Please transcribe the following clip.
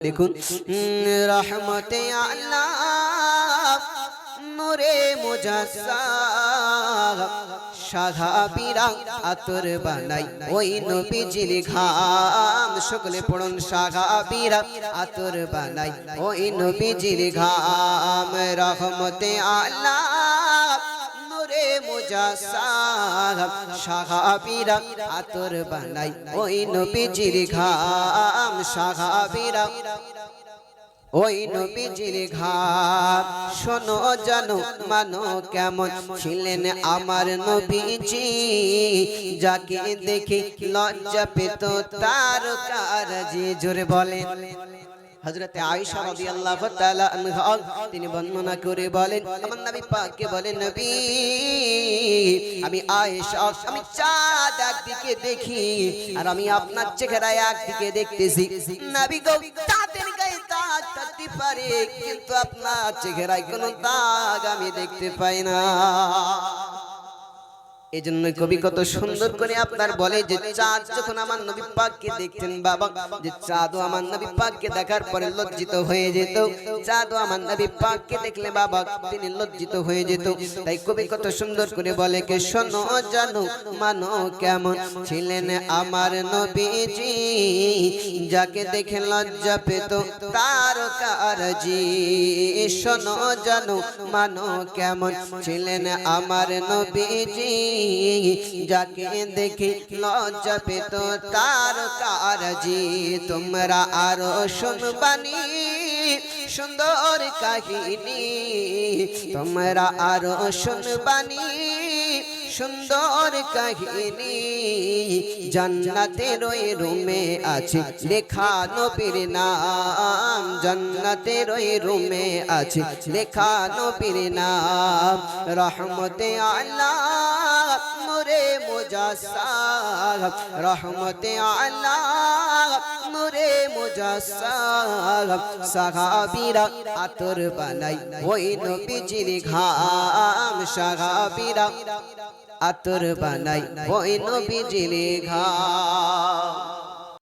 দেখুন রহমতে আল্লাহ নূরে মুজাসসাম সাহাবীরা আতর বানাই ওই নবীজির ঘাম সকলে পড়ুন সাহাবীরা আতর বানাই ওই নবীজির ঘাম রহমতে আল্লাহ নূরে মুজাসসাম সাহাবীরা আতর বানাই ওই নবীজির ঘাম সাহাবীরা ওই নবীজির ঘাম শোনো জানো মানো কেমন ছিলেন আমার নবীজি যাকে দেখে লজ্জা পেত তার কারজে জোরে বলেন হযরতে আয়েশা রাদিয়াল্লাহু তাআলা আনহা তিনি বর্ণনা করে বলেন আমার নবী পাককে বলেন নবী আমি আয়েশা আমি চাঁদ একদিকে দেখি আর আমি আপনার চেহারা একদিকে দেখতেছি নবী গো চাঁদের গায়ে দাগ থাকতে পারে কিন্তু আপনার চেহারায় কোনো দাগ আমি দেখতে পাই না এজন্য কবি কত সুন্দর করে আপনার বলে যে চাঁদ যখন আমার নবী পাককে দেখতেন বাবা যে চাঁদও আমার নবী পাককে দেখার পরে লজ্জিত হয়ে যেত চাঁদও আমার নবী পাককে দেখলে বাবা তিনি লজ্জিত হয়ে যেত তাই কবি কত সুন্দর করে বলে কে শোনো জানো মানো কেমন ছিলেন আমার নবীজি যাকে দেখে লজ্জা পেত তার কারজি শোনো জানো মানো কেমন ছিলেন আমার নবীজি যাকে দেখে লজ্জা পেত তার কারজি তোমরা আরো শুনবানি সুন্দর কাহিনী তোমরা আরো শুনবানি সুন্দর কাহিনী জান্নাতের ওই রুমে আছে লেখা নবীর নাম জান্নাতের ওই রুমে আছে লেখা নবীর নাম রহমতে আল্লাহ নূরে মুজাসসাম রহমতে আল্লাহ নূরে মুজাসসাম সাহাবীরা আতর বানাই ওই নবীজির ঘাম সাহাবীরা আতর বানাই ওই নবীজির ঘাম